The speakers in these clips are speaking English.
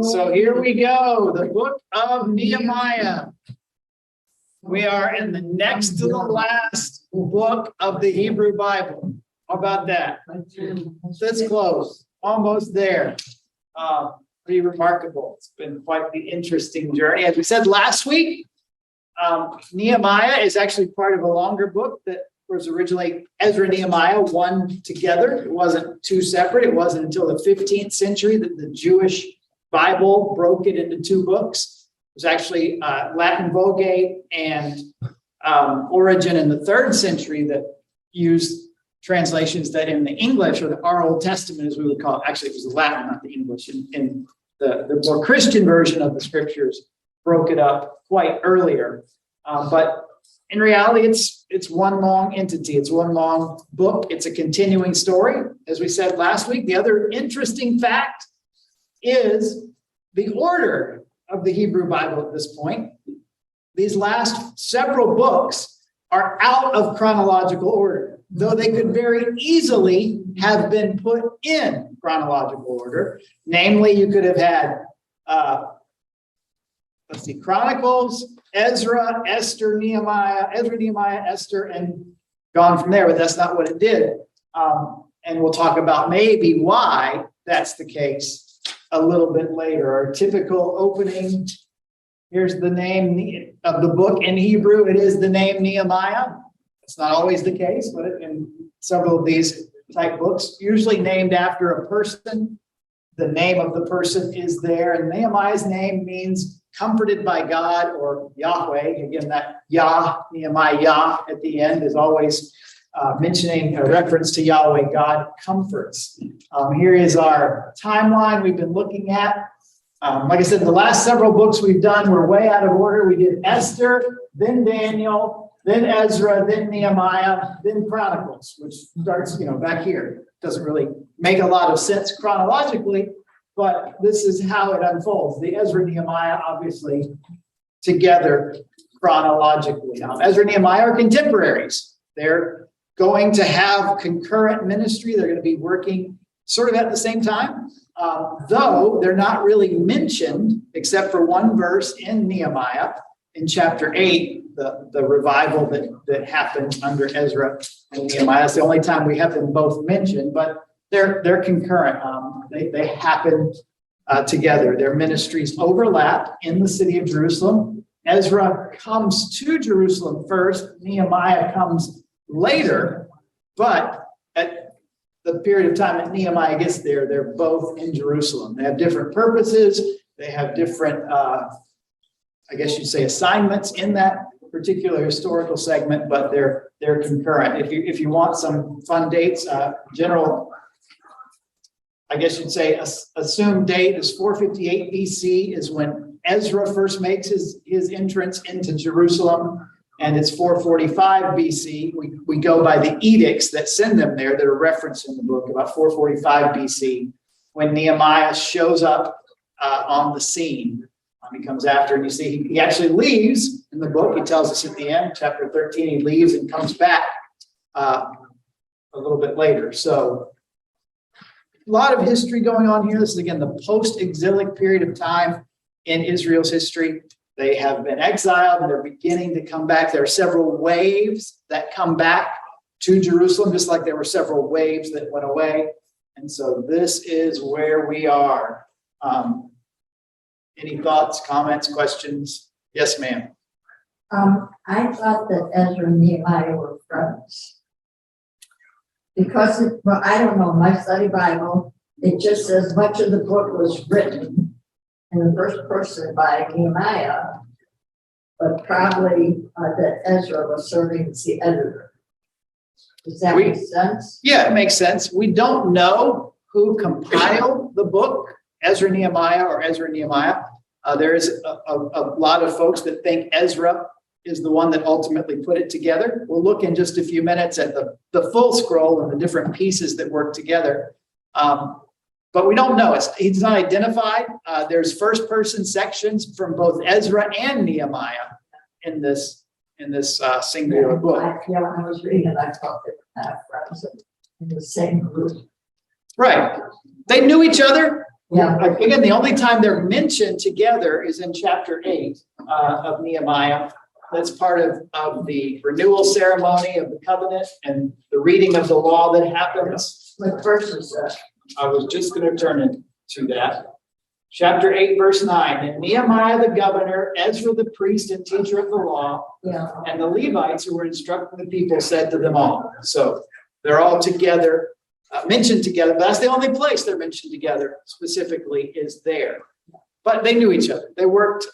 So here we go, the book of Nehemiah. We are in the next to the last book of the Hebrew Bible. How about that? That's close, almost there. Pretty remarkable. It's been quite the interesting journey. As we said last week, Nehemiah is actually part of a longer book that was originally Ezra and Nehemiah, one together. It wasn't two separate. It wasn't until the 15th century that the Jewish Bible broke it into two books. It was actually Latin Vulgate and Origen in the 3rd century that used translations that in the English, or our Old Testament as we would call it, actually it was the Latin, not the English, in the more Christian version of the scriptures broke it up quite earlier. But in reality, it's one long entity. It's one long book. It's a continuing story. As we said last week, the other interesting fact is the order of the Hebrew Bible at this point. These last several books are out of chronological order, though they could very easily have been put in chronological order. Namely, you could have had, Chronicles, Ezra, Esther, Nehemiah, Esther, and gone from there, but that's not what it did. And we'll talk about maybe why that's the case a little bit later. Our typical opening, here's the name of the book in Hebrew. It is the name Nehemiah. It's not always the case, but in several of these type books, usually named after a person, the name of the person is there. And Nehemiah's name means comforted by God, or Yahweh. Again, that Yah, Nehemiah Yah at the end is always mentioning a reference to Yahweh. God comforts. Here is our timeline we've been looking at. Like I said, the last several books we've done were way out of order. We did Esther, then Daniel, then Ezra, then Nehemiah, then Chronicles, which starts, back here. Doesn't really make a lot of sense chronologically, but this is how it unfolds. The Ezra and Nehemiah, obviously, together chronologically. Ezra and Nehemiah are contemporaries. They're going to have concurrent ministry. They're going to be working sort of at the same time, though they're not really mentioned except for one verse in Nehemiah in chapter 8, the revival that happened under Ezra and Nehemiah. That's the only time we have them both mentioned, but they're concurrent. They happen together. Their ministries overlap in the city of Jerusalem. Ezra comes to Jerusalem first. Nehemiah comes later, but at the period of time that Nehemiah gets there, they're both in Jerusalem. They have different purposes. They have different, I guess you'd say, assignments in that particular historical segment, but they're concurrent. If you want some fun dates, general, I guess you'd say assumed date is 458 BC is when Ezra first makes his entrance into Jerusalem, and it's 445 BC. We go by the edicts that send them there that are referenced in the book, about 445 BC, when Nehemiah shows up on the scene. He comes after, and you see he actually leaves in the book. He tells us at the end, chapter 13, he leaves and comes back a little bit later. So a lot of history going on here. This is, again, the post-exilic period of time in Israel's history. They have been exiled, and they're beginning to come back. There are several waves that come back to Jerusalem, just like there were several waves that went away. And so this is where we are. Any thoughts, comments, questions? Yes, ma'am. I thought that Ezra and Nehemiah were friends. Because, I don't know, my study Bible, it just says much of the book was written in the first person by Nehemiah, but probably that Ezra was serving as the editor. Does that make sense? Yeah, it makes sense. We don't know who compiled the book, Ezra Nehemiah or Ezra Nehemiah. There is a lot of folks that think Ezra is the one that ultimately put it together. We'll look in just a few minutes at the full scroll and the different pieces that work together. But we don't know. He's not identified. There's first person sections from both Ezra and Nehemiah in this singular book. When I was reading it, I thought that friends in the same group. Right. They knew each other. Yeah, Again, the only time they're mentioned together is in chapter 8 of Nehemiah. That's part of the renewal ceremony of the covenant and the reading of the law that happens. what verse is that? I was just going to turn it to that. Chapter 8, verse 9. And Nehemiah the governor, Ezra the priest and teacher of the law, Yeah, and the Levites who were instructing the people said to them all. So they're all together, mentioned together. But that's the only place they're mentioned together specifically is there. But they knew each other. They worked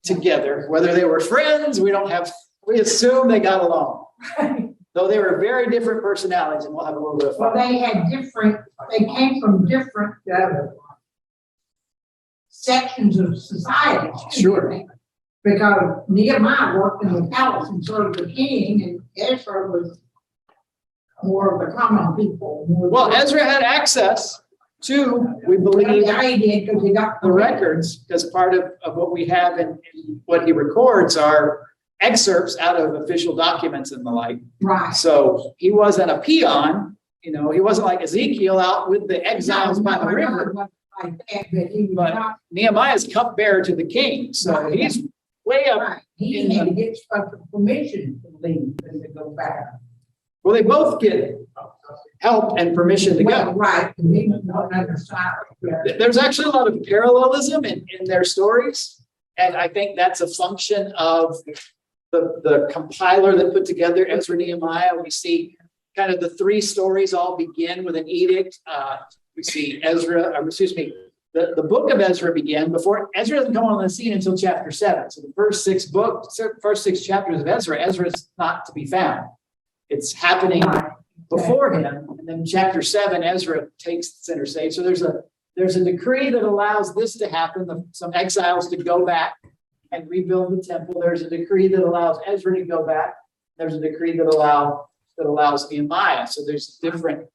together. Whether they were friends, we assume they got along. Though they were very different personalities, and we'll have a little bit of Well, fun. they came from different sections of society. Sure. Because Nehemiah worked in the palace and served the king, and Ezra was more of the common people. Well, Ezra had access to, we believe, Yeah, he did, because he got the records, because part of what we have in what he records are excerpts out of official documents and the like. right. So he wasn't a peon, he wasn't like Ezekiel out with the exiles by the river. Like that, but he was But not Nehemiah's cupbearer to the king, so he's way up. right. He had to get special permission to leave and to go back. Well, they both get help and permission to Well, go. right, and he was on the other side. There's actually a lot of parallelism in their stories, and I think that's a function of the compiler that put together Ezra Nehemiah. We see kind of the three stories all begin with an edict. We see the book of Ezra began before Ezra doesn't come on the scene until chapter 7. So the first six chapters of Ezra is not to be found. It's happening before him, and then chapter 7, Ezra takes center stage. So there's a decree that allows this to happen. Some exiles to go back and rebuild the temple. There's a decree that allows Ezra to go back. There's a decree that allows Nehemiah. So there's different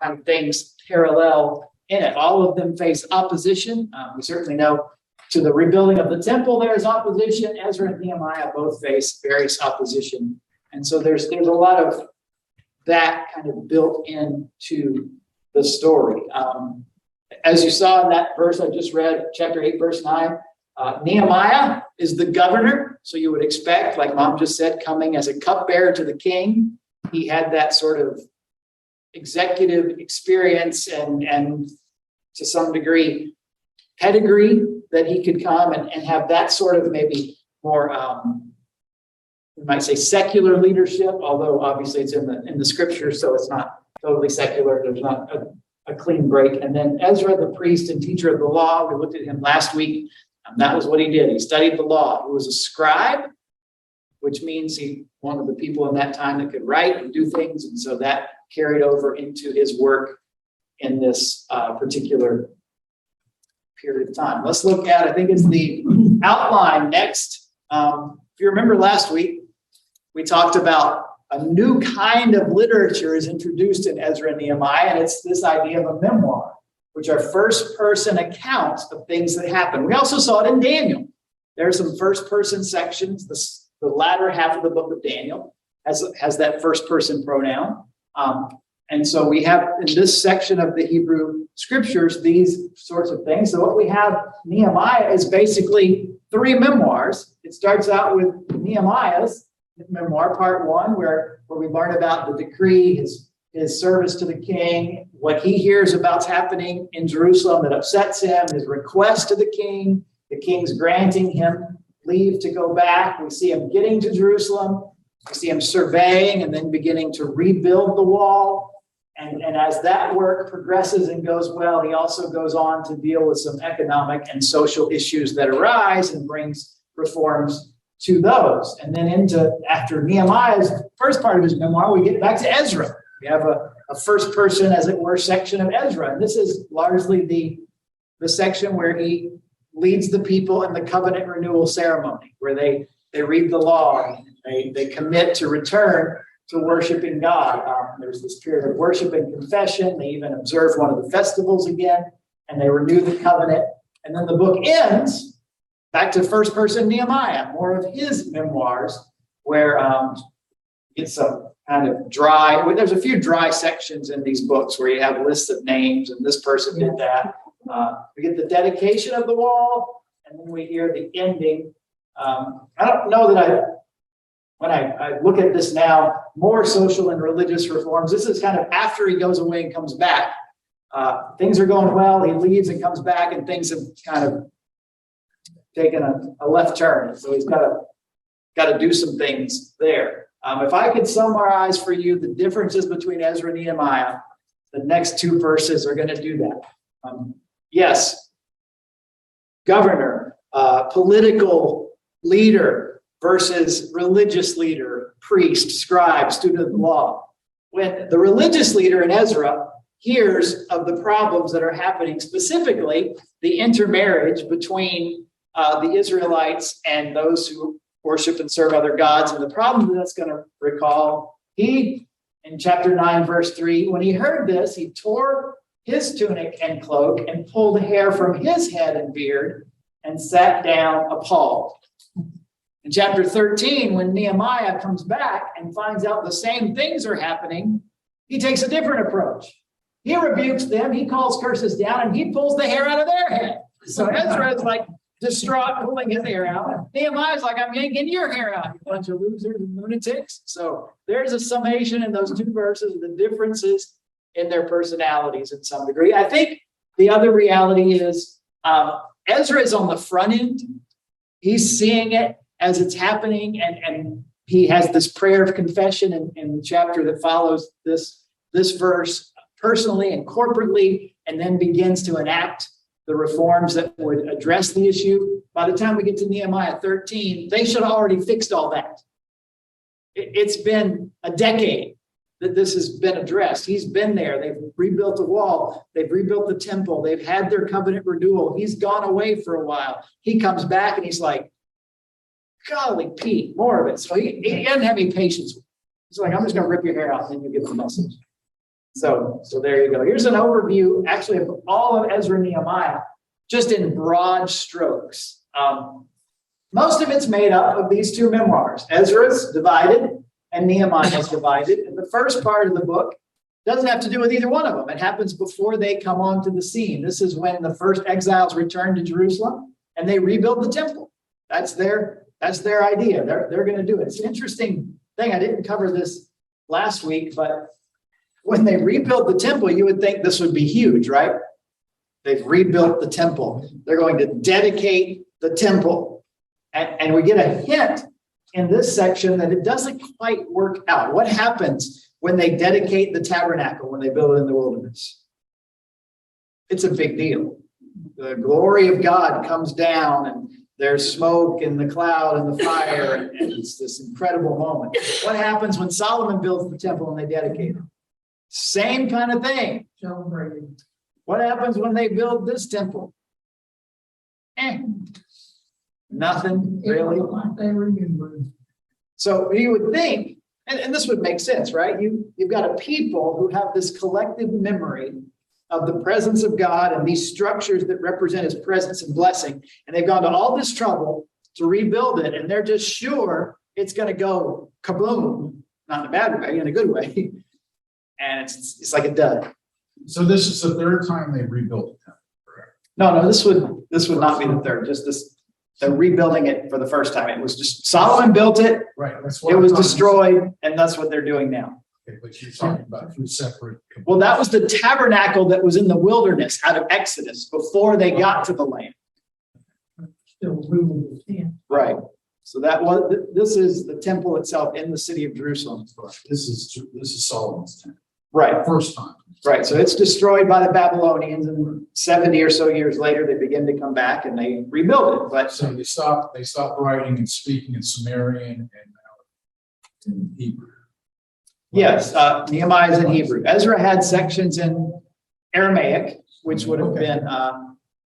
kind of things parallel in it. All of them face opposition. We certainly know to the rebuilding of the temple, there's opposition. Ezra and Nehemiah both face various opposition. And so there's a lot of that kind of built into the story. As you saw in that verse I just read, chapter 8, verse 9, Nehemiah is the governor. So you would expect, like Mom just said, coming as a cupbearer to the king. He had that sort of executive experience and to some degree pedigree that he could come and have that sort of maybe more we might say secular leadership, although obviously it's in the scripture, so it's not totally secular. There's not a clean break. And then Ezra, the priest and teacher of the law, we looked at him last week. That was what he did. He studied the law. He was a scribe, which means he one of the people in that time that could write and do things. And so that carried over into his work in this particular period of time. Let's look at, I think it's the outline next. If you remember last week, we talked about a new kind of literature is introduced in Ezra and Nehemiah, and it's this idea of a memoir, which are first-person accounts of things that happen. We also saw it in Daniel. There are some first-person sections. The latter half of the book of Daniel has that first-person pronoun. And so we have in this section of the Hebrew scriptures these sorts of things. So what we have, Nehemiah, is basically three memoirs. It starts out with Nehemiah's memoir, part 1, where we learn about the decree, his service to the king, what he hears about's happening in Jerusalem that upsets him, his request to the king's granting him leave to go back. We see him getting to Jerusalem. We see him surveying and then beginning to rebuild the wall. And as that work progresses and goes well, he also goes on to deal with some economic and social issues that arise and brings reforms to those. And then after Nehemiah's first part of his memoir, we get back to Ezra. We have a first person, as it were, section of Ezra. And this is largely the section where he leads the people in the covenant renewal ceremony, where they read the law, and they commit to return to worshiping God. There's this period of worship and confession. They even observe one of the festivals again, and they renew the covenant. And then the book ends back to first person Nehemiah, more of his memoirs, where it's a kind of dry. There's a few dry sections in these books where you have lists of names, and this person did that. We get the dedication of the wall, and then we hear the ending. I don't know that when I look at this now, more social and religious reforms, this is kind of after he goes away and comes back. Things are going well, he leaves and comes back, and things have kind of taken a left turn. So he's got to do some things there. If I could summarize for you the differences between Ezra and Nehemiah, the next two verses are going to do that. Yes, governor, political leader versus religious leader, priest, scribe, student of the law. When the religious leader in Ezra hears of the problems that are happening, specifically the intermarriage between the Israelites and those who worship and serve other gods, and the problem that's going to recall, he, in chapter 9, verse 3, when he heard this, he tore his tunic and cloak and pulled hair from his head and beard and sat down appalled. In chapter 13, when Nehemiah comes back and finds out the same things are happening, he takes a different approach. He rebukes them, he calls curses down, and he pulls the hair out of their head. So Ezra is like distraught, pulling his hair out. Nehemiah's like, I'm yanking your hair out, you bunch of losers and lunatics. So there's a summation in those two verses of the differences in their personalities in some degree. I think the other reality is Ezra is on the front end. He's seeing it as it's happening, and he has this prayer of confession in the chapter that follows this verse personally and corporately, and then begins to enact the reforms that would address the issue. By the time we get to Nehemiah 13, they should have already fixed all that. It's been a decade that this has been addressed. He's been there. They've rebuilt the wall. They've rebuilt the temple. They've had their covenant renewal. He's gone away for a while. He comes back and he's like, golly, Pete, more of it. So he doesn't have any patience. He's like, I'm just going to rip your hair out and then you get the message. So there you go. Here's an overview, actually, of all of Ezra and Nehemiah, just in broad strokes. Most of it's made up of these two memoirs. Ezra's divided and Nehemiah's divided. And the first part of the book doesn't have to do with either one of them. It happens before they come onto the scene. This is when the first exiles return to Jerusalem and they rebuild the temple. That's their idea. They're going to do it. It's an interesting thing. I didn't cover this last week, but when they rebuilt the temple, you would think this would be huge, right? They've rebuilt the temple. They're going to dedicate the temple. And we get a hint in this section that it doesn't quite work out. What happens when they dedicate the tabernacle, when they build it in the wilderness? It's a big deal. The glory of God comes down, and there's smoke and the cloud and the fire, and it's this incredible moment. What happens when Solomon builds the temple and they dedicate it? Same kind of thing. Celebrating. What happens when they build this temple? Nothing really. Like they remember. So you would think, and this would make sense, right? You've got a people who have this collective memory of the presence of God and these structures that represent his presence and blessing. And they've gone to all this trouble to rebuild it. And they're just sure it's going to go kaboom, not in a bad way, in a good way. And it's like a dud. So this is the third time they rebuilt the temple, correct? No, this would not be the third. Just this, they're rebuilding it for the first time. It was just Solomon built it. Right. That's what It was destroyed, and that's what they're doing now. Okay, but you're talking about two separate. Well, that was the tabernacle that was in the wilderness out of Exodus before they got to the land. Still ruling the tent. Right. So this is the temple itself in the city of Jerusalem. This is Solomon's temple. Right. First time. Right. So it's destroyed by the Babylonians, and 70 or so years later, they begin to come back and they rebuild it. But So they stopped writing and speaking in Sumerian and now in Hebrew. yes, Nehemiah is in Hebrew. Ezra had sections in Aramaic, which would have been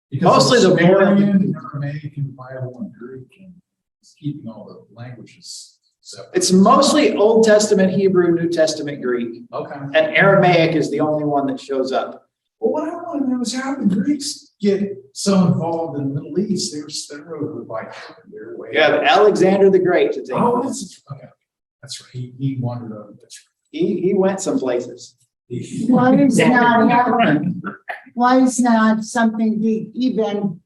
Because mostly the Sumerian and Aramaic and Bible and Greek, and it's keeping all the languages separate. it's mostly Old Testament Hebrew, New Testament Greek, Okay. and Aramaic is the only one that shows up. Well, what I want to know is how the Greeks get so involved in the Middle East. They wrote the Bible. They're way You have Alexander the Great to take. Oh, that's right. He wandered over. That's right. He went some places. Why is not happening? Why is not something even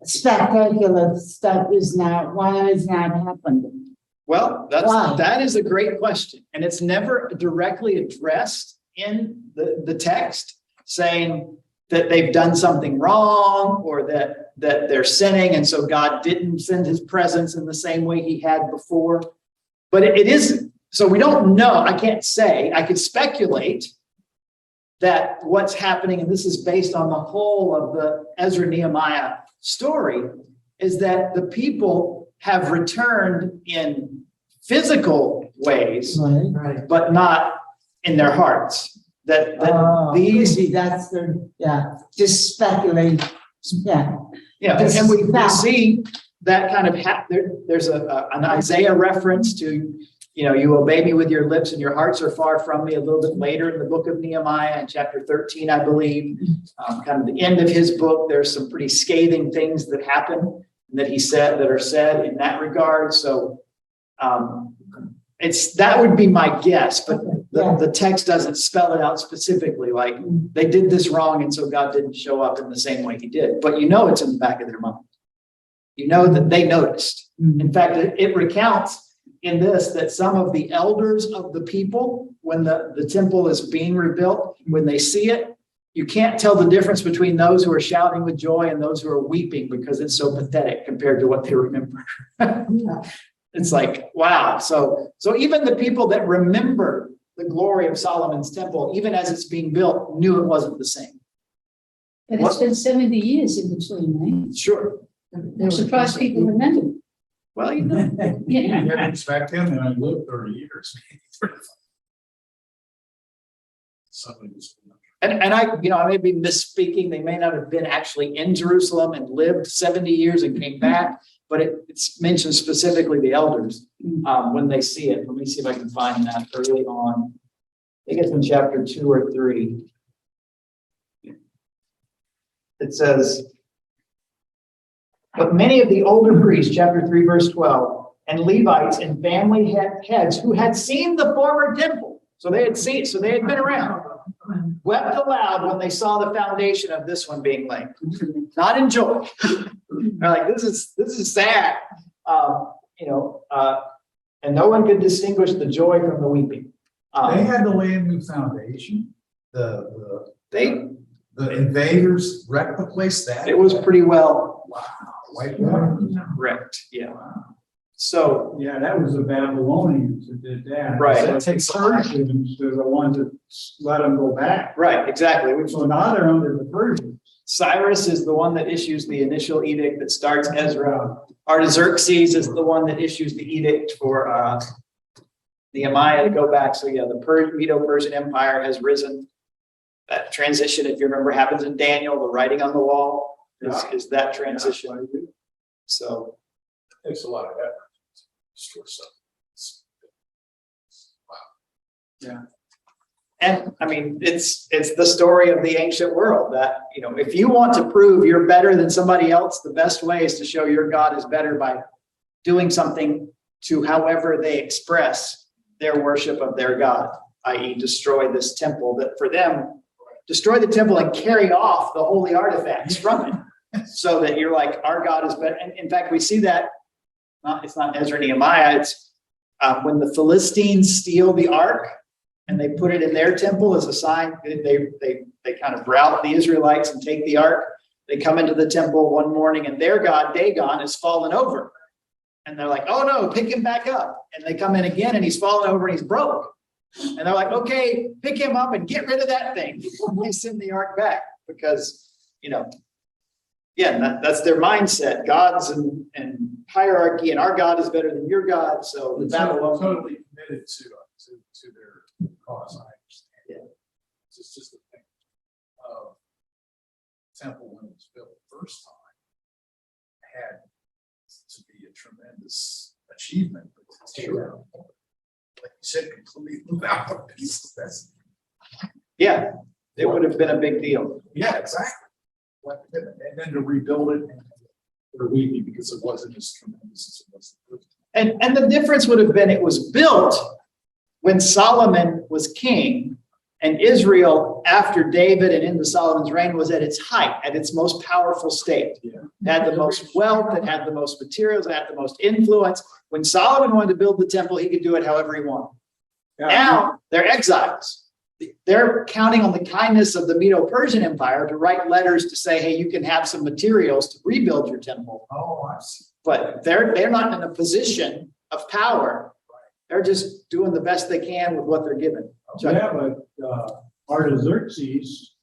spectacular stuff is not, why is not happening? Well, Why? that is a great question. And it's never directly addressed in the text, saying that they've done something wrong or that they're sinning. And so God didn't send his presence in the same way he had before. But it is, so we don't know. I can't say. I could speculate that what's happening, and this is based on the whole of the Ezra Nehemiah story, is that the people have returned in physical ways, Right. but not in their hearts. These, See, that's the, yeah, just speculate, yeah. and we see that kind of there's an Isaiah reference to, you obey me with your lips and your hearts are far from me, a little bit later in the book of Nehemiah in chapter 13, I believe. Kind of the end of his book, there's some pretty scathing things that happen that are said in that regard. So that would be my guess, but the text doesn't spell it out specifically, like they did this wrong and so God didn't show up in the same way he did. But it's in the back of their mind. That they noticed. In fact, it recounts in this that some of the elders of the people, when the temple is being rebuilt, when they see it, you can't tell the difference between those who are shouting with joy and those who are weeping because it's so pathetic compared to what they remember. It's like, wow. So even the people that remember the glory of Solomon's temple, even as it's being built, knew it wasn't the same. But it's been 70 years in between, right? Sure. I'm surprised people remember. Well, Yeah. Back then, I lived 30 years. Somebody was. And I may be misspeaking. They may not have been actually in Jerusalem and lived 70 years and came back, but it's mentioned specifically the elders when they see it. Let me see if I can find that early on. I think it's in chapter 2 or 3. It says, but many of the older priests, chapter 3, verse 12, and Levites and family heads who had seen the former temple, so they had been around, wept aloud when they saw the foundation of this one being laid. Not in joy. They're like, this is sad. And no one could distinguish the joy from the weeping. They had to lay a new foundation. The invaders wrecked the place. It was pretty well wrecked. Yeah. So yeah, that was the Babylonians that did that. Right. That takes Persians to the ones that let them go back. right, exactly. So now they're under the Persians. Cyrus is the one that issues the initial edict that starts Ezra. Artaxerxes is the one that issues the edict for Nehemiah to go back. So yeah, the Medo-Persian Empire has risen. That transition, if you remember, happens in Daniel. The writing on the wall is that transition. So It takes a lot of effort. yeah. And I mean, it's the story of the ancient world that, if you want to prove you're better than somebody else, the best way is to show your God is better by doing something to however they express their worship of their God, i.e. destroy this temple that for them, destroy the temple and carry off the holy artifacts from it so that you're like, our God is better. And in fact, we see that, it's not Ezra Nehemiah, it's when the Philistines steal the ark, and they put it in their temple as a sign. They kind of rout the Israelites and take the ark. They come into the temple one morning and their God, Dagon, has fallen over. And they're like, oh no, pick him back up. And they come in again and he's fallen over and he's broke. And they're like, okay, pick him up and get rid of that thing. They send the ark back because, that's their mindset. Gods and hierarchy, and our God is better than your God. So the Babylon totally committed to their cause. I understand. Yeah. It's just the thing. Temple, when it was built the first time, had to be a tremendous achievement. But sure, like you said, completely without pieces. That's it would have been a big deal. yeah, exactly. And then to rebuild it, they're weeping because it wasn't as tremendous as it was the first time. And the difference would have been it was built when Solomon was king, and Israel, after David and into Solomon's reign, was at its height, at its most powerful state. Yeah. It had the most wealth, it had the most materials, it had the most influence. When Solomon wanted to build the temple, he could do it however he wanted. Now they're exiles. They're counting on the kindness of the Medo-Persian Empire to write letters to say, hey, you can have some materials to rebuild your temple. Oh, I see. But they're not in a position of power. They're just doing the best they can with what they're given. Yeah, but Artaxerxes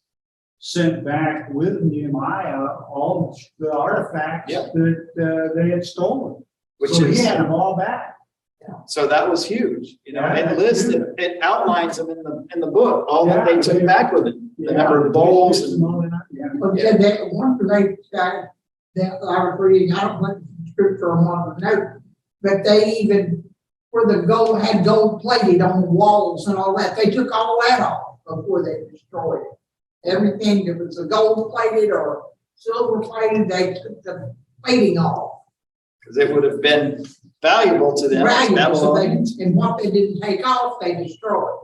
sent back with Nehemiah all the artifacts Yep. that they had stolen. Which So is, he had them all back. so that was huge. You know, Yeah, it lists it, it outlines them in the book, all that they took back with it. The number of bowls and Yeah. But said that one place that I was reading, I don't put scripture on one of the notes, but they even, where the gold had gold plated on the walls and all that, they took all that off before they destroyed it. Everything that was a gold plated or silver plated, they took the plating off. because it would have been valuable to them. as Valuable, so they, Babylonians. and what they didn't take off, they destroyed.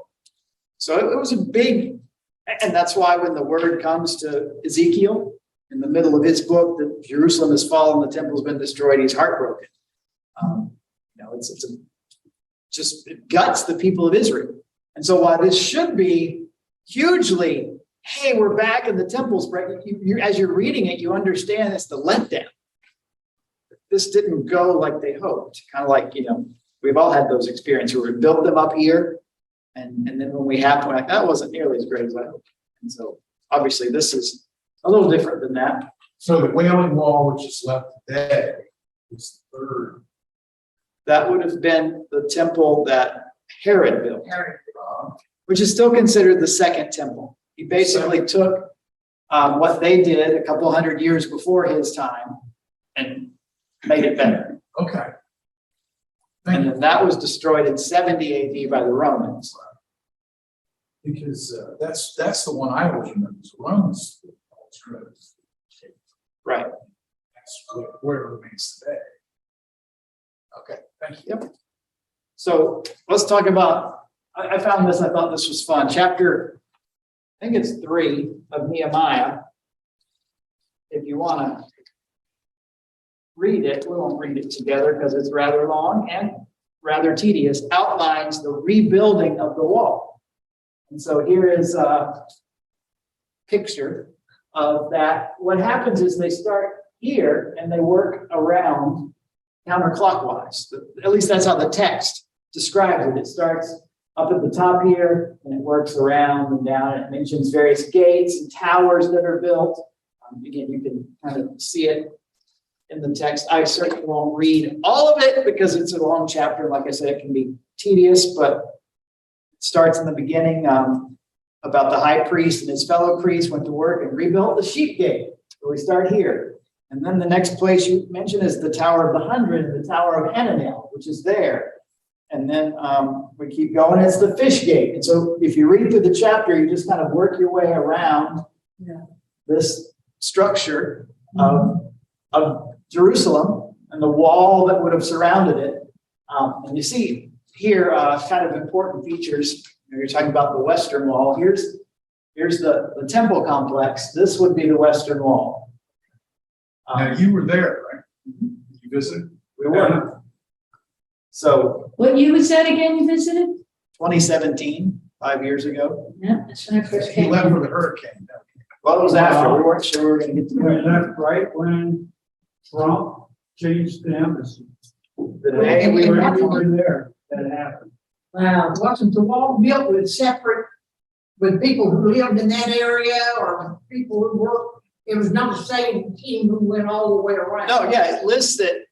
So it was a big, and that's why when the word comes to Ezekiel in the middle of his book that Jerusalem has fallen, the temple's been destroyed, he's heartbroken. You know, it guts the people of Israel. And so while this should be hugely, hey, we're back in the temple's breaking, as you're reading it, you understand it's the letdown. This didn't go like they hoped. Kind of like, you know, we've all had those experiences where we built them up here. And then when we have, we're like, that wasn't nearly as great as I hoped. And so obviously this is a little different than that. So the Wailing Wall, which is left today, is the third. That would have been the temple that Herod built, which is still considered the second temple. He basically took what they did a couple hundred years before his time and made it better. Okay. And Thank you. then that was destroyed in 70 AD by the Romans. Because that's the one I always remember. So Romans. Right. That's where it remains today. Okay, thank you. Yep. So let's talk about, I found this, I thought this was fun. Chapter, I think it's 3 of Nehemiah. If you want to read it, we won't read it together because it's rather long and rather tedious, outlines the rebuilding of the wall. And so here is a picture of that. What happens is they start here and they work around counterclockwise. At least that's how the text describes it. It starts up at the top here and it works around and down. It mentions various gates and towers that are built. Again, you can kind of see it in the text. I certainly won't read all of it because it's a long chapter. Like I said, it can be tedious, but it starts in the beginning about the high priest and his fellow priests went to work and rebuilt the sheep gate. So we start here. And then the next place you mention is the Tower of the 100, the Tower of Hananel, which is there. And then we keep going. It's the fish gate. And so if you read through the chapter, you just kind of work your way around this structure of Jerusalem and the wall that would have surrounded it. And you see here kind of important features. You're talking about the Western Wall. Here's the temple complex. This would be the Western Wall. Now you were there, right? You visited? We were. So What year was that again you visited? 2017, 5 years ago. Yeah, that's when I first He came. left for the hurricane. Well, it was after. We weren't sure we were going to get to When go. that's right when Trump changed the embassy. The day we were, We were there, that happened. Wow, wasn't the wall built with separate, with people who lived in that area or people who worked? It was not the same team who went all the way around. no, yeah, it lists it.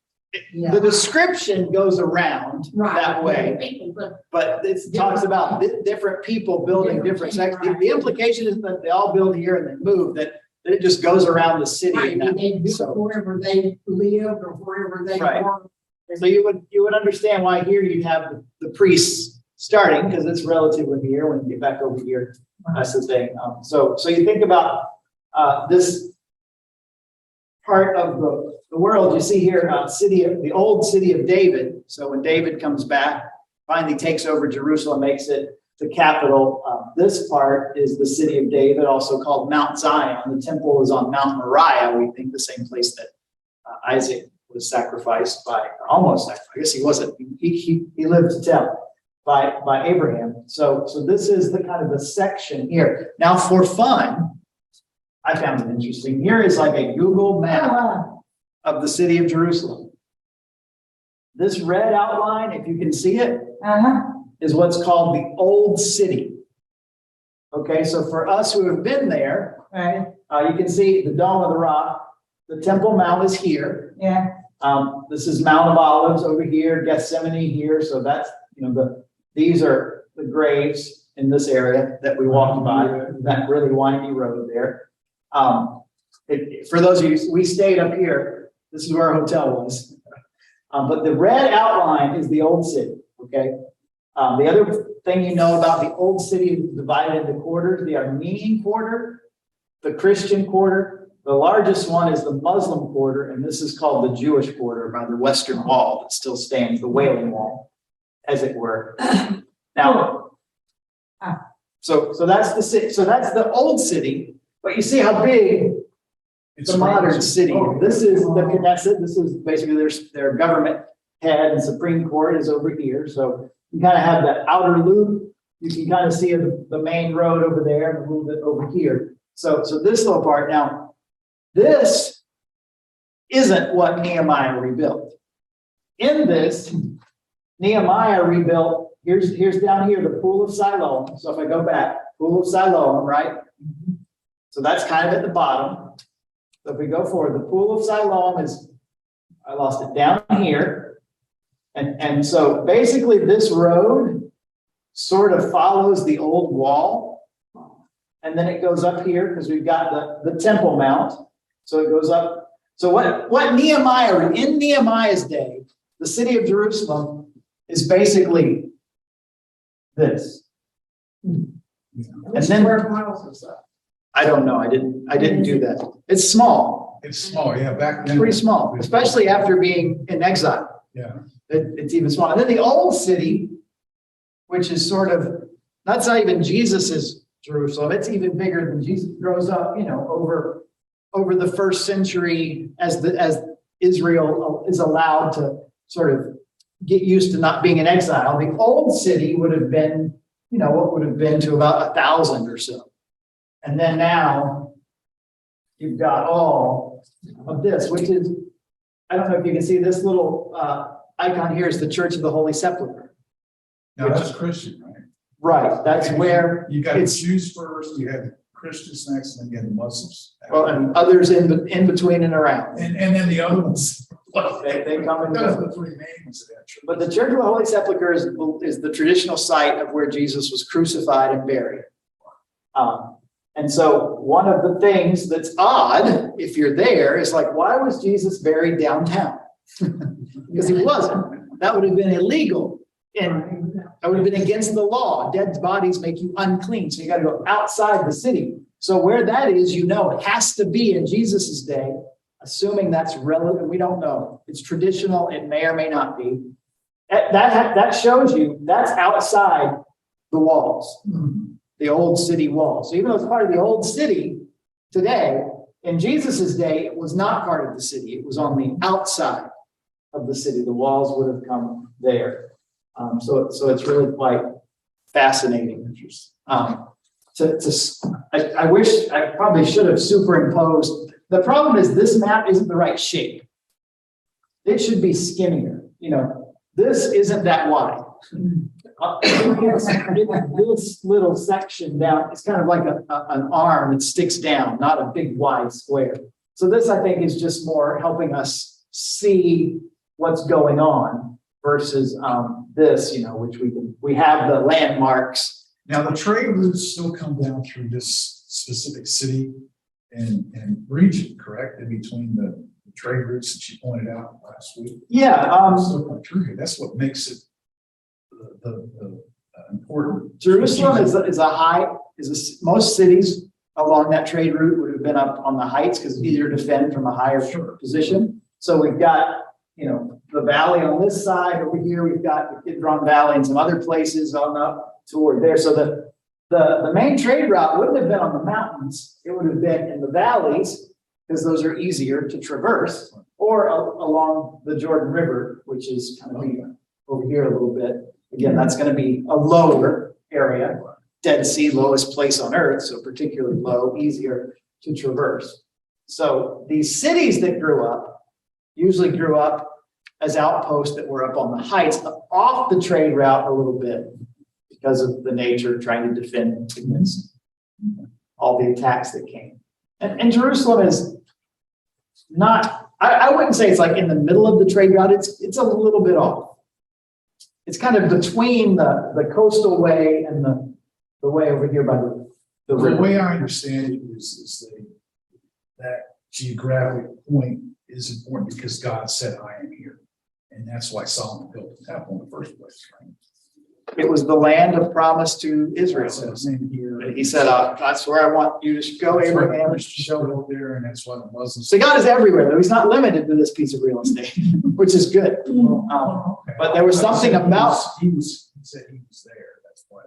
Yeah. The description goes around that way, People, but but it talks about different people building different sections. The implication is that they all build here and then move, that it just goes around the city. right, and that- they built so- wherever they lived or wherever they Right. were. So you would understand why here you have the priests starting, because it's relatively near when you get back over here. That's the thing. So you think about this part of the world. You see here, the old city of David. So when David comes back, finally takes over Jerusalem, makes it the capital. This part is the city of David, also called Mount Zion. The temple is on Mount Moriah, we think the same place that Isaac was sacrificed by, almost sacrificed. I guess he wasn't, he lived to tell by Abraham. So this is the kind of the section here. Now for fun, I found it interesting. Here is like a Google map of the city of Jerusalem. This red outline, if you can see it, is what's called the Old City. Okay, so for us who have been there, Right, you can see the Dome of the Rock. The Temple Mount is here. yeah. This is Mount of Olives over here, Gethsemane here. So that's, these are the graves in this area that we walked by, that really windy road there. For those of you, we stayed up here. This is where our hotel was. But the red outline is the Old City, okay? The other thing you know about the Old City is divided into quarters: the Armenian quarter, the Christian quarter. The largest one is the Muslim quarter, and this is called the Jewish quarter by the Western Wall that still stands, the Wailing Wall, as it were. Now, so that's the city. So that's the Old City, but you see how big the modern city. This is the Knesset. This is basically their government head, and Supreme Court is over here. So you kind of have that outer loop. You can kind of see the main road over there and a little bit over here. So this little part. Now, this isn't what Nehemiah rebuilt. In this, Nehemiah rebuilt, here's down here, the Pool of Siloam. So if I go back, Pool of Siloam, right? So that's kind of at the bottom. So if we go forward, the Pool of Siloam is, I lost it, down here. And so basically this road sort of follows the old wall. And then it goes up here because we've got the Temple Mount. So it goes up. So what Nehemiah, in Nehemiah's day, the city of Jerusalem is basically this. And then Square miles is that? I don't know. I didn't do that. It's small. It's small, yeah, back It's then. pretty small, especially after being in exile. Yeah. It's even smaller. And then the old city, which is sort of, that's not even Jesus's Jerusalem. It's even bigger than Jesus grows up, over the first century as Israel is allowed to sort of get used to not being in exile. The old city would have been, what would have been to about 1,000 or so. And then now you've got all of this, which is, I don't know if you can see this little icon here is the Church of the Holy Sepulcher. Now that's Christian, right? Right, that's where You got the it's, Jews first, you had the Christians next, and then you had the Muslims. well, and others in between and around. And then the other ones. They come and Those go. are the three main ones of that church. But the Church of the Holy Sepulcher is the traditional site of where Jesus was crucified and buried. And so one of the things that's odd, if you're there, is like, why was Jesus buried downtown? Because he wasn't. That would have been illegal. And that would have been against the law. Dead bodies make you unclean. So you got to go outside the city. So where that is, it has to be in Jesus's day, assuming that's relevant. We don't know. It's traditional. It may or may not be. That shows you that's outside the walls, the old city walls. So even though it's part of the old city today, in Jesus's day, it was not part of the city. It was on the outside of the city. The walls would have come there. So it's really quite fascinating. I wish I probably should have superimposed. The problem is this map isn't the right shape. It should be skinnier. This isn't that wide. This little section down, it's kind of like an arm that sticks down, not a big wide square. So this, I think, is just more helping us see what's going on versus this, which we have the landmarks. Now, the trade routes still come down through this specific city and region, correct? In between the trade routes that you pointed out last week. Yeah. Still come through here. That's what makes it the important. Jerusalem most cities along that trade route would have been up on the heights because it's easier to defend from a higher position. So we've got, the valley on this side. Over here, we've got the Kidron Valley and some other places on up toward there. So the main trade route wouldn't have been on the mountains. It would have been in the valleys, because those are easier to traverse, or along the Jordan River, which is kind of over here a little bit. Again, that's going to be a lower area. Dead Sea, lowest place on earth, so particularly low, easier to traverse. So these cities that usually grew up as outposts that were up on the heights, off the trade route a little bit, because of the nature of trying to defend against all the attacks that came. And Jerusalem is not, I wouldn't say it's like in the middle of the trade route, it's a little bit off. It's kind of between the coastal way and the way over here by the river. The way I understand it is that geographic point is important because God said, I am here. And that's why Solomon built the temple in the first place, right? It was the land of promise to Israel. It says in here. And he said, that's where I want you to go, Abraham. Showed up there, and that's why the Muslims. So God is everywhere, though. He's not limited to this piece of real estate, which is good. But there was something about. He said he was there. That's why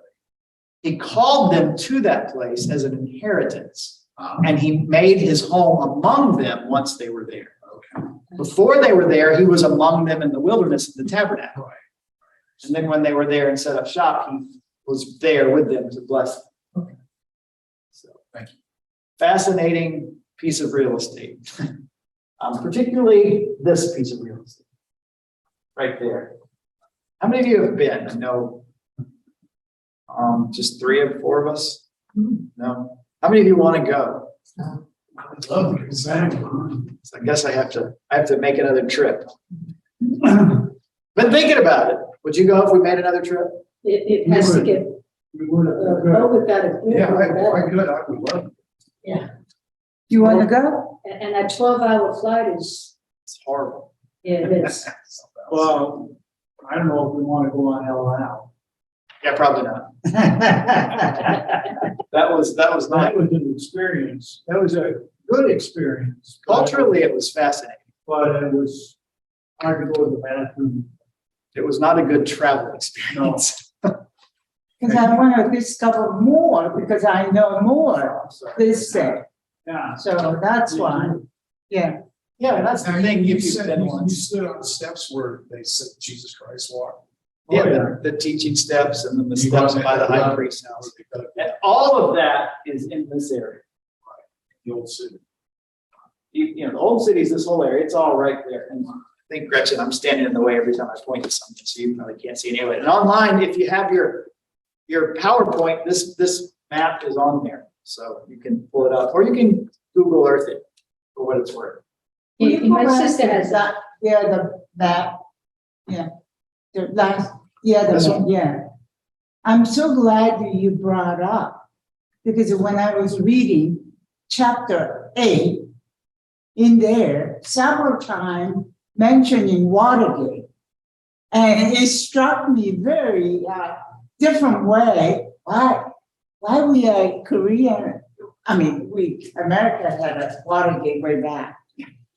He called them to that place as an inheritance, and he made his home among them once they were there. Okay. Before they were there, he was among them in the wilderness in the tabernacle. Right. And then when they were there and set up shop, he was there with them to bless them. Okay. So, thank you. Fascinating piece of real estate, particularly this piece of real estate right there. How many of you have been? I know just 3 or 4 of us. No. How many of you want to go? I would love to exactly. So I guess I have to make another trip. Been thinking about it. Would you go if we made another trip? It has to get, We would have. over got it. Yeah, I could. I would love. Yeah, You want to go? and that 12-hour flight is, It's horrible. yeah, it is. Well, I don't know if we want to go on LL. Yeah, probably not. That was That not was an experience. That was a good experience. culturally. It was fascinating. But it was hard to go to the bathroom. It was not a good travel experience. Because I want to discover more, because I know more this day. Yeah. So that's why, yeah. Yeah, and that's the Now, thing. you If you've said been you once, stood on the steps where they said Jesus Christ walked. yeah, Oh, the teaching steps and then the You steps got by the that- high priest's house, and all of that is in this area. The old city. You know, the old city is this whole area. It's all right there. And I think, Gretchen, I'm standing in the way every time I point to something, so you probably can't see any of it. And online, if you have your PowerPoint, this map is on there, so you can pull it up, or you can Google Earth it for what it's worth. Yeah, my sister has that. Yeah, the map, yeah. The last, yeah, This the, yeah. I'm so glad that you brought up, because when I was reading chapter 8, in there, several times mentioning Watergate. And it struck me very different way. Why we are Korean, I mean, America had a Watergate way back.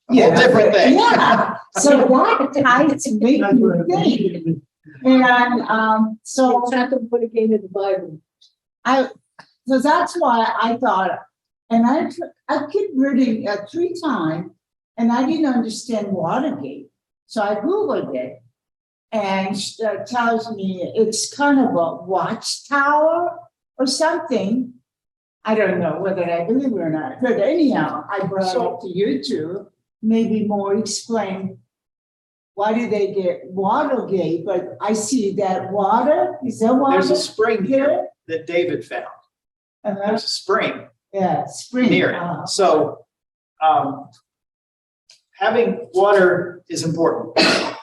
Whole different thing. Yeah, so that ties to make you think. And so It's not to put a game in the Bible. so that's why I thought, and I keep reading 3 times, and I didn't understand Watergate. So I Googled it, and it tells me it's kind of a watchtower or something. I don't know whether I believe it or not, but anyhow, I brought it up to you two, maybe more explain why did they get Watergate, but I see that water, is there water? There's a spring here that David found. Uh-huh. There's a spring Yeah, spring. near it. So having water is important.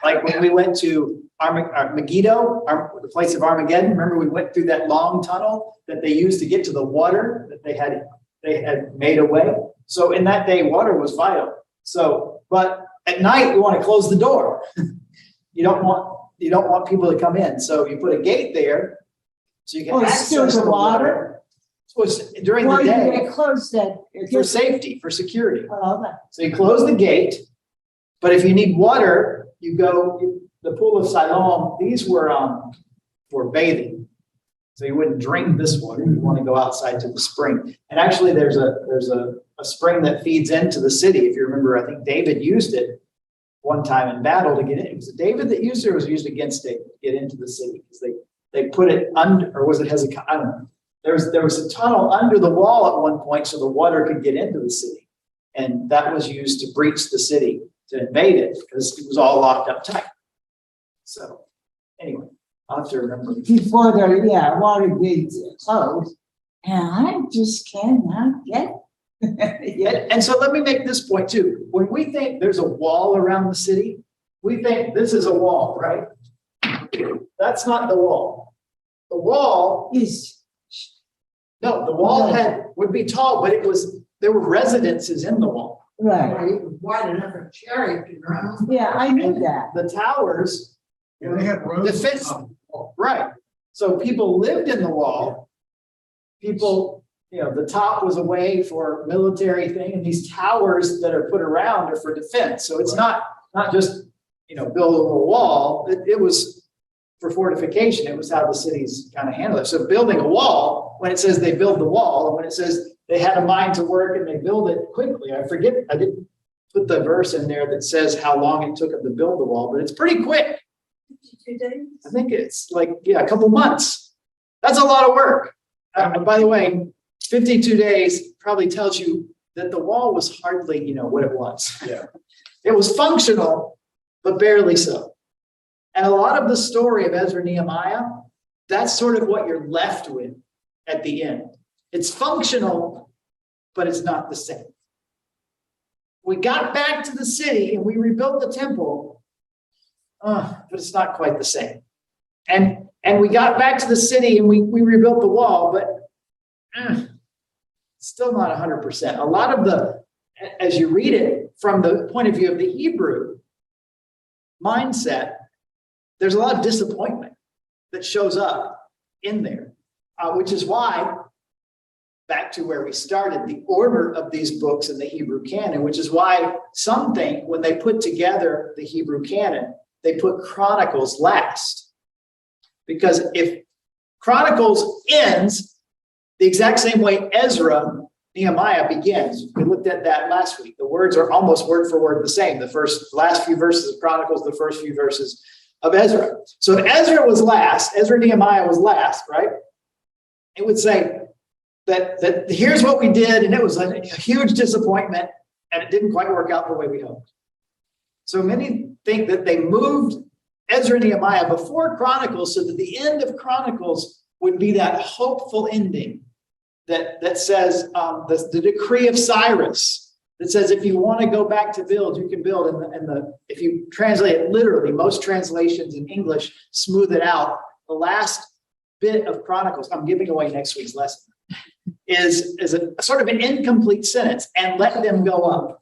Like when we went to Megiddo, the place of Armageddon, remember we went through that long tunnel that they used to get to the water that they had made a way. So in that day, water was vital. So, but at night you want to close the door. You don't want people to come in. So you put a gate there so you can access still the the water? So it's during the Why did day they close that? for safety, for security. Oh, okay. So you close the gate, but if you need water, the pool of Siloam, these were for bathing. So you wouldn't drink this water. You want to go outside to the spring. And actually there's a spring that feeds into the city. If you remember, I think David used it one time in battle to get in. Was it David that used it, or was it used against David to get into the city? Because they put it under, or was it Hezekiah? I don't know. There was a tunnel under the wall at one point so the water could get into the city. And that was used to breach the city, to invade it, because it was all locked up tight. So anyway, I'll have to remember. Before the, Watergate closed, and I just cannot get. And so let me make this point too. When we think there's a wall around the city, we think this is a wall, right? That's not the wall. The wall the wall would be tall, but there were residences in the wall. Right, It was wide enough for a chariot to run. yeah, I knew that. The towers, Yeah, they had roads. defense, right? So people lived in the wall. People, the top was a way for military thing, and these towers that are put around are for defense. So it's not just, build a wall. It was for fortification. It was how the cities kind of handled it. So building a wall, when it says they build the wall, and when it says they had a mind to work and they build it quickly, I didn't put the verse in there that says how long it took them to build the wall, but it's pretty quick. 52 days? I think it's a couple months. That's a lot of work. By the way, 52 days probably tells you that the wall was hardly, what it was. Yeah. It was functional, but barely so. And a lot of the story of Ezra and Nehemiah, that's sort of what you're left with at the end. It's functional, but it's not the same. We got back to the city and we rebuilt the temple, but it's not quite the same. And we got back to the city and we rebuilt the wall, but still not 100%. A lot of as you read it from the point of view of the Hebrew mindset, there's a lot of disappointment that shows up in there, which is why, back to where we started, the order of these books in the Hebrew canon, which is why some think when they put together the Hebrew canon, they put Chronicles last. Because if Chronicles ends the exact same way Ezra, Nehemiah begins, we looked at that last week. The words are almost word for word the same. The last few verses of Chronicles, the first few verses of Ezra. So if Ezra was last, Ezra Nehemiah was last, right? It would say that here's what we did, and it was a huge disappointment, and it didn't quite work out the way we hoped. So many think that they moved Ezra and Nehemiah before Chronicles so that the end of Chronicles would be that hopeful ending that says the decree of Cyrus, that says if you want to go back to build, you can build. And if you translate it literally, most translations in English smooth it out. The last bit of Chronicles, I'm giving away next week's lesson, is a sort of an incomplete sentence, and let them go up.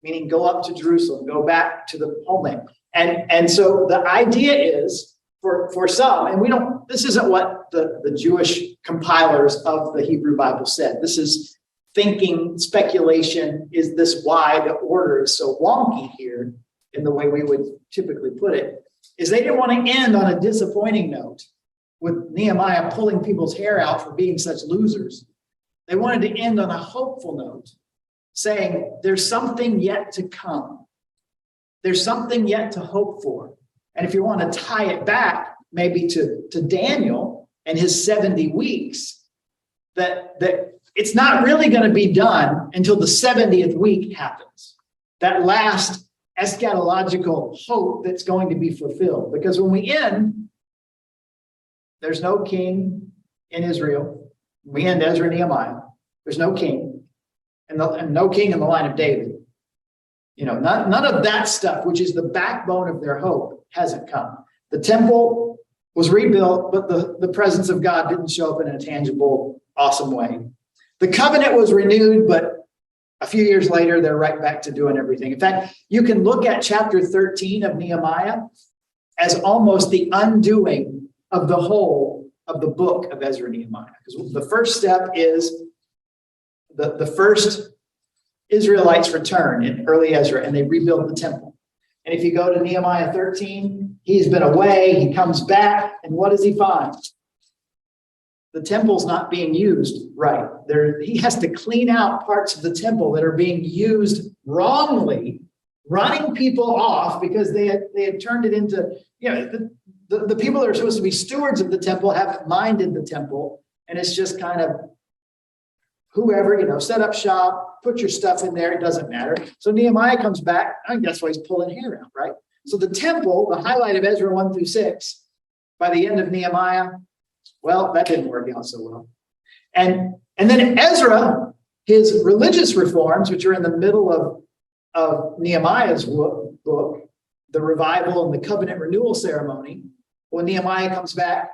Meaning go up to Jerusalem, go back to the homeland. And so the idea is for some, and this isn't what the Jewish compilers of the Hebrew Bible said. This is thinking, speculation. Is this why the order is so wonky here in the way we would typically put it? Is they didn't want to end on a disappointing note with Nehemiah pulling people's hair out for being such losers. They wanted to end on a hopeful note, saying there's something yet to come. There's something yet to hope for. And if you want to tie it back maybe to Daniel and his 70 weeks, that it's not really going to be done until the 70th week happens. That last eschatological hope that's going to be fulfilled. Because when we end, there's no king in Israel. We end Ezra and Nehemiah. There's no king. And no king in the line of David. None of that stuff, which is the backbone of their hope, hasn't come. The temple was rebuilt, but the presence of God didn't show up in a tangible, awesome way. The covenant was renewed, but a few years later, they're right back to doing everything. In fact, you can look at chapter 13 of Nehemiah as almost the undoing of the whole of the book of Ezra and Nehemiah. Because the first step is the first Israelites return in early Ezra, and they rebuild the temple. And if you go to Nehemiah 13, he's been away, he comes back, and what does he find? The temple's not being used right. He has to clean out parts of the temple that are being used wrongly, running people off because they had turned it into, the people that are supposed to be stewards of the temple haven't minded the temple, and it's just kind of whoever, set up shop, put your stuff in there, it doesn't matter. So Nehemiah comes back, I think that's why he's pulling hair out, right? So the temple, the highlight of Ezra 1-6, by the end of Nehemiah, well, that didn't work out so well. And then Ezra, his religious reforms, which are in the middle of Nehemiah's book, the revival and the covenant renewal ceremony, when Nehemiah comes back,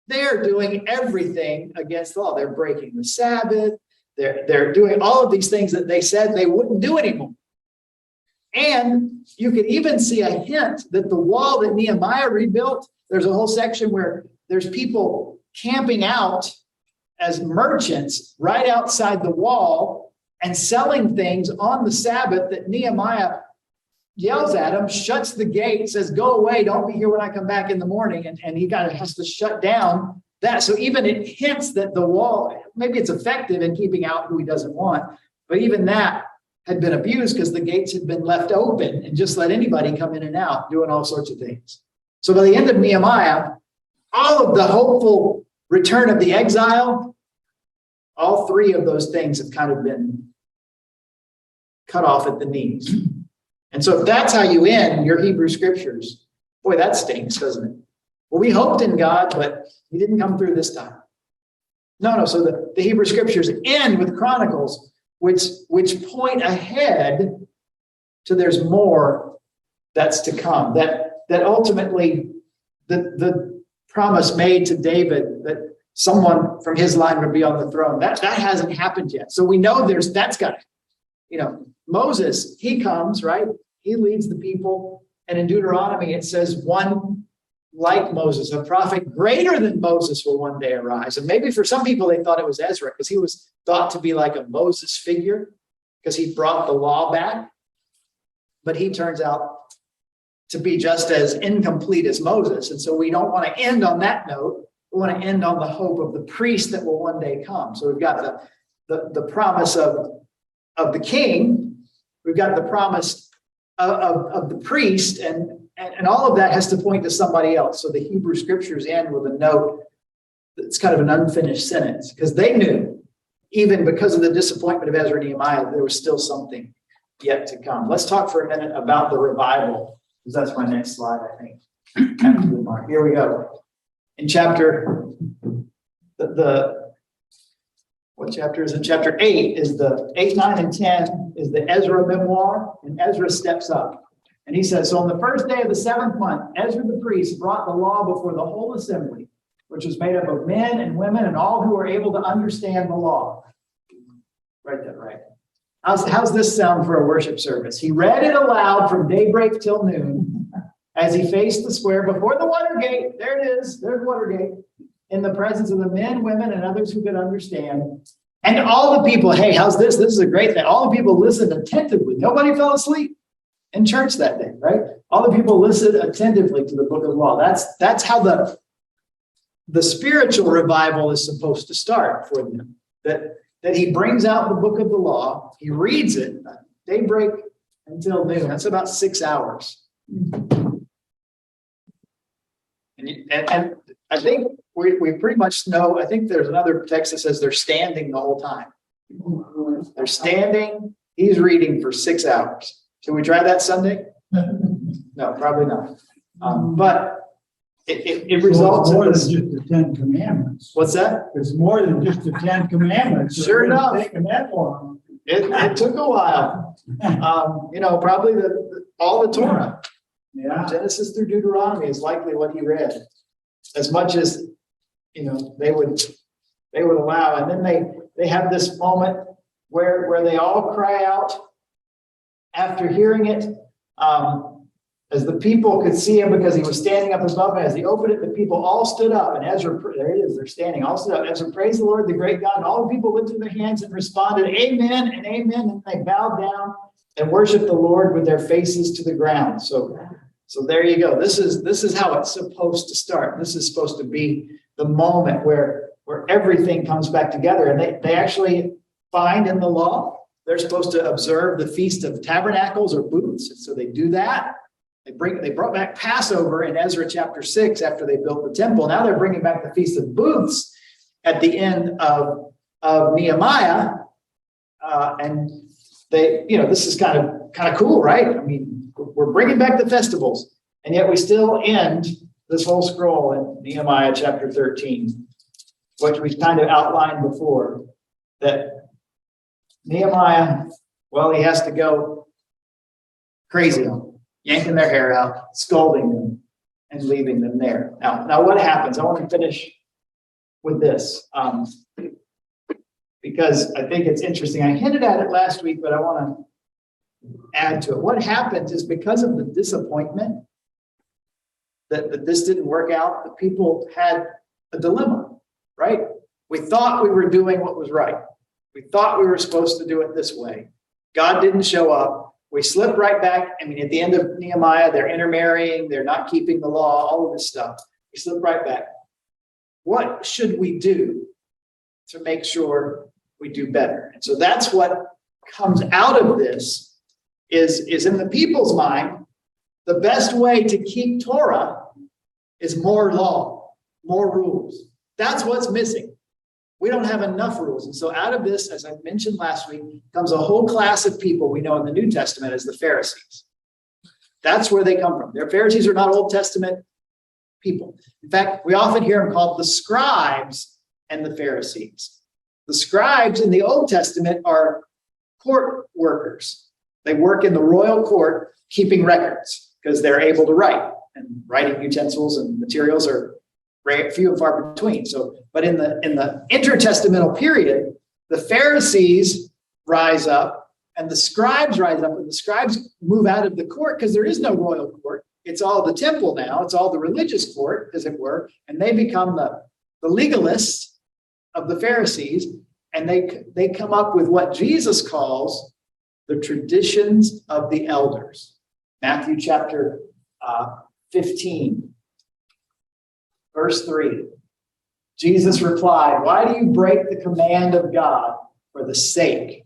they're doing everything against the law. They're breaking the Sabbath. They're doing all of these things that they said they wouldn't do anymore. And you could even see a hint that the wall that Nehemiah rebuilt, there's a whole section where there's people camping out as merchants right outside the wall and selling things on the Sabbath that Nehemiah yells at them, shuts the gate, says, go away, don't be here when I come back in the morning. And he kind of has to shut down that. So even it hints that the wall, maybe it's effective in keeping out who he doesn't want, but even that had been abused because the gates had been left open and just let anybody come in and out doing all sorts of things. So by the end of Nehemiah, all of the hopeful return of the exile, all three of those things have kind of been cut off at the knees. And so if that's how you end your Hebrew scriptures, boy, that stinks, doesn't it? Well, we hoped in God, but he didn't come through this time. No. So the Hebrew scriptures end with Chronicles, which point ahead to there's more that's to come. That ultimately the promise made to David that someone from his line would be on the throne, that hasn't happened yet. So we know that's got to, Moses, he comes, right? He leads the people. And in Deuteronomy, it says one like Moses, a prophet greater than Moses will one day arise. And maybe for some people, they thought it was Ezra because he was thought to be like a Moses figure because he brought the law back. But he turns out to be just as incomplete as Moses. And so we don't want to end on that note. We want to end on the hope of the priest that will one day come. So we've got the promise of the king. We've got the promise of the priest, and all of that has to point to somebody else. So the Hebrew scriptures end with a note that's kind of an unfinished sentence because they knew, even because of the disappointment of Ezra and Nehemiah, there was still something yet to come. Let's talk for a minute about the revival, because that's my next slide, I think. Here we go. In chapter, what chapter is it? Chapter 8 is the 8, 9, and 10 is the Ezra Memoir, and Ezra steps up. And he says, so on the first day of the 7th month, Ezra the priest brought the law before the whole assembly, which was made up of men and women and all who were able to understand the law. Write that right. How's this sound for a worship service? He read it aloud from daybreak till noon as he faced the square before the Watergate. There it is. There's Watergate. In the presence of the men, women, and others who could understand. And all the people, hey, how's this? This is a great thing. All the people listened attentively. Nobody fell asleep in church that day, right? All the people listened attentively to the book of law. That's how the spiritual revival is supposed to start for them. That he brings out the book of the law, he reads it, daybreak until noon. That's about 6 hours. And I think we pretty much know, I think there's another text that says they're standing the whole time. They're standing, he's reading for 6 hours. Should we try that Sunday? No, probably not. But it results more in than this. just the 10 Commandments. What's that? It's more than just the 10 Commandments. Sure enough. Taking that long. It took a while. Probably all the Torah. Yeah. Genesis through Deuteronomy is likely what he read. As much as, they would allow. And then they have this moment where they all cry out after hearing it. As the people could see him because he was standing up above them. As he opened it, the people all stood up. And Ezra, there it is, they're standing, all stood up. Ezra praised the Lord, the great God. And all the people lifted their hands and responded, amen and amen. And they bowed down and worship the Lord with their faces to the ground. So there you go. This is how it's supposed to start. This is supposed to be the moment where everything comes back together. And they actually find in the law, they're supposed to observe the Feast of Tabernacles or Booths. And so they do that. They brought back Passover in Ezra chapter 6 after they built the temple. Now they're bringing back the Feast of Booths at the end of Nehemiah. And they, this is kind of cool, right? I mean, we're bringing back the festivals, and yet we still end this whole scroll in Nehemiah chapter 13, which we kind of outlined before, that Nehemiah, well, he has to go crazy on them, yanking their hair out, scolding them, and leaving them there. Now what happens? I want to finish with this, because I think it's interesting. I hinted at it last week, but I want to add to it. What happens is, because of the disappointment that this didn't work out, the people had a dilemma, right? We thought we were doing what was right. We thought we were supposed to do it this way. God didn't show up. We slipped right back. I mean, at the end of Nehemiah, they're intermarrying, they're not keeping the law, all of this stuff. We slipped right back. What should we do to make sure we do better? And so that's what comes out of this is in the people's mind, the best way to keep Torah is more law, more rules. That's what's missing. We don't have enough rules. And so out of this, as I mentioned last week, comes a whole class of people we know in the New Testament as the Pharisees. That's where they come from. Their Pharisees are not Old Testament people. In fact, we often hear them called the Scribes and the Pharisees. The Scribes in the Old Testament are court workers. They work in the royal court keeping records because they're able to write, and writing utensils and materials are few and far between. So, but in the intertestamental period, the Pharisees rise up and the Scribes rise up, and the Scribes move out of the court because there is no royal court. It's all the temple now. It's all the religious court, as it were, and they become the legalists of the Pharisees, and they come up with what Jesus calls the traditions of the elders. Matthew chapter 15, verse 3. Jesus replied, "Why do you break the command of God for the sake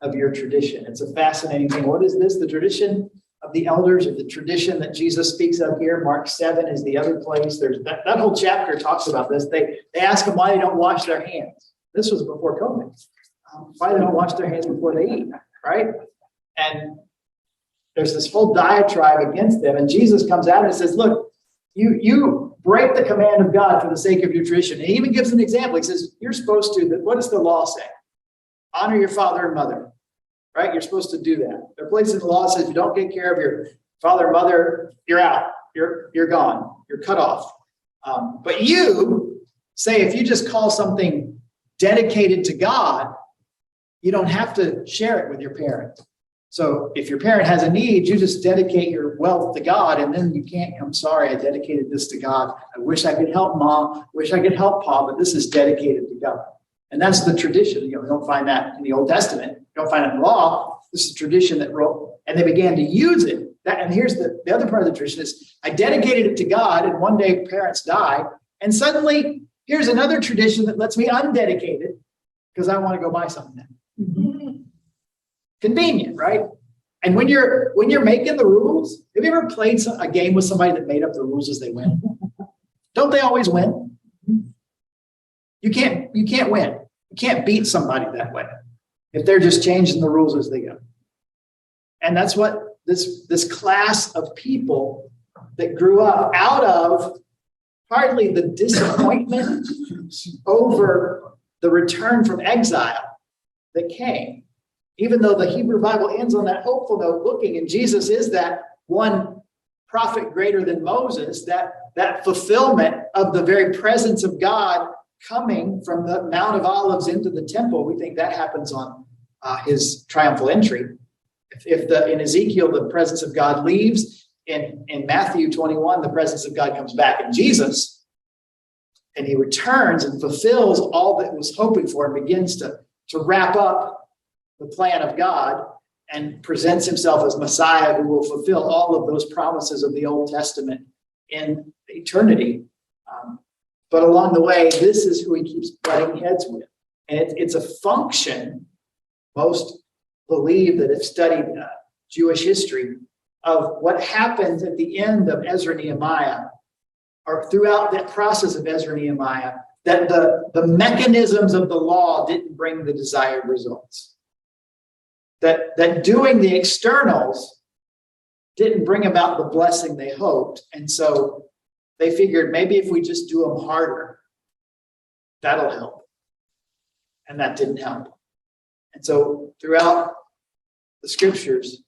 of your tradition?" It's a fascinating thing. What is this? The tradition of the elders, or the tradition that Jesus speaks of here. Mark 7 is the other place. There's that whole chapter talks about this. They ask them why they don't wash their hands. This was before COVID. Why they don't wash their hands before they eat, right? And there's this whole diatribe against them. And Jesus comes out and says, look, you break the command of God for the sake of your tradition. And he even gives an example. He says, you're supposed to, what does the law say? Honor your father and mother, right? You're supposed to do that. There are places in the law that says, if you don't take care of your father and mother, you're out. You're gone. You're cut off. But you say, if you just call something dedicated to God, you don't have to share it with your parent. So if your parent has a need, you just dedicate your wealth to God, and then you can't, I'm sorry, I dedicated this to God. I wish I could help Mom, wish I could help Pa, but this is dedicated to God. And that's the tradition. You don't find that in the Old Testament. You don't find it in law. This is a tradition that and they began to use it. And here's the other part of the tradition is, I dedicated it to God, and one day parents die, and suddenly here's another tradition that lets me undedicate it because I want to go buy something. Convenient, right? And when you're making the rules, have you ever played a game with somebody that made up the rules as they went? Don't they always win? You can't win. You can't beat somebody that way if they're just changing the rules as they go. And that's what this class of people that grew up out of partly the disappointment over the return from exile that came. Even though the Hebrew Bible ends on that hopeful note, looking, and Jesus is that one prophet greater than Moses, that fulfillment of the very presence of God coming from the Mount of Olives into the temple. We think that happens on his triumphal entry. In Ezekiel, the presence of God leaves, in Matthew 21, the presence of God comes back in Jesus, and he returns and fulfills all that was hoping for and begins to wrap up the plan of God. and presents himself as Messiah who will fulfill all of those promises of the Old Testament in eternity. But along the way, this is who he keeps butting heads with. And it's a function, most believe that have studied Jewish history, of what happens at the end of Ezra Nehemiah, or throughout that process of Ezra Nehemiah, that the mechanisms of the law didn't bring the desired results. That doing the externals didn't bring about the blessing they hoped. And so they figured maybe if we just do them harder, that'll help. And that didn't help. And so throughout the scriptures,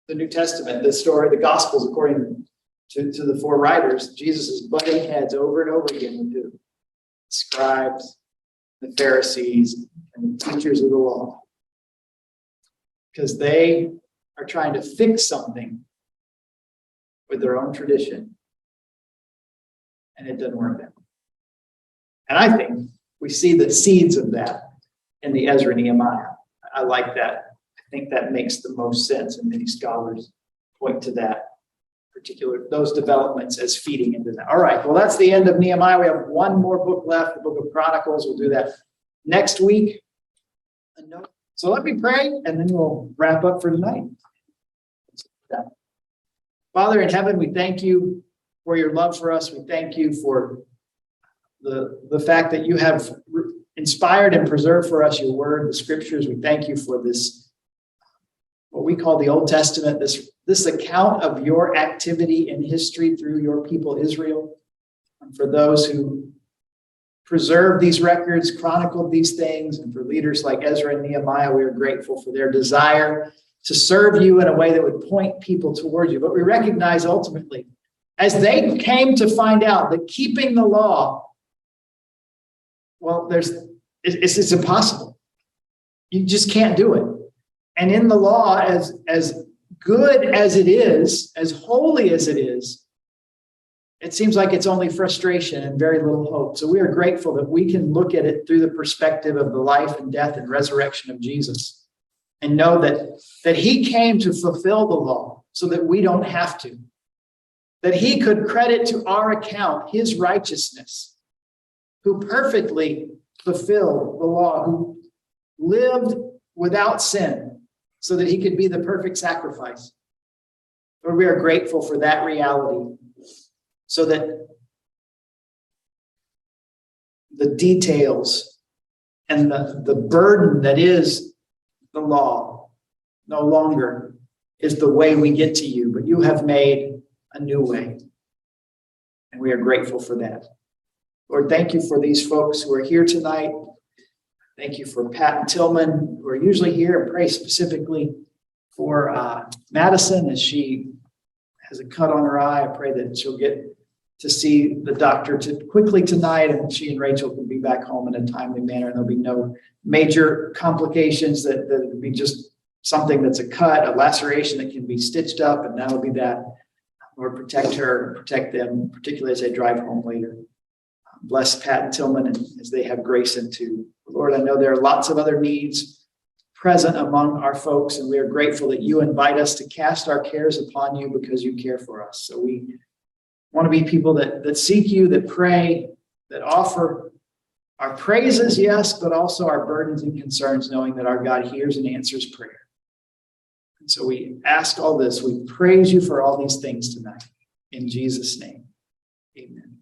the New Testament, the story, the Gospels, according to the four writers, Jesus is butting heads over and over again with the scribes, the Pharisees, and the teachers of the law. Because they are trying to fix something with their own tradition. And it doesn't work out. And I think we see the seeds of that in the Ezra Nehemiah. I like that. I think that makes the most sense, and many scholars point to that particular, those developments as feeding into that. All right, well, that's the end of Nehemiah. We have one more book left, the book of Chronicles. We'll do that next week. So let me pray, and then we'll wrap up for tonight. Father in heaven, we thank you for your love for us. We thank you for the fact that you have inspired and preserved for us your word, the scriptures. We thank you for this, what we call the Old Testament, this account of your activity in history through your people Israel. And for those who preserved these records, chronicled these things, and for leaders like Ezra and Nehemiah, we are grateful for their desire to serve you in a way that would point people towards you. But we recognize ultimately, as they came to find out that keeping the law, well, it's impossible. You just can't do it. And in the law, as good as it is, as holy as it is, it seems like it's only frustration and very little hope. So we are grateful that we can look at it through the perspective of the life and death and resurrection of Jesus and know that he came to fulfill the law so that we don't have to, that he could credit to our account his righteousness, who perfectly fulfilled the law, who lived without sin so that he could be the perfect sacrifice. Lord, we are grateful for that reality, so that the details and the burden that is the law no longer is the way we get to you, but you have made a new way. And we are grateful for that. Lord, thank you for these folks who are here tonight. Thank you for Pat and Tillman, who are usually here, and pray specifically for Madison as she has a cut on her eye. I pray that she'll get to see the doctor quickly tonight, and she and Rachel can be back home in a timely manner, and there'll be no major complications, that it'll be just something that's a cut, a laceration that can be stitched up, and that'll be that. Lord, protect her, protect them, particularly as they drive home later. Bless Pat and Tillman as they have grace into. Lord, I know there are lots of other needs present among our folks, and we are grateful that you invite us to cast our cares upon you because you care for us. So we want to be people that seek you, that pray, that offer our praises, yes, but also our burdens and concerns, knowing that our God hears and answers prayer. And so we ask all this. We praise you for all these things tonight. In Jesus' name, amen.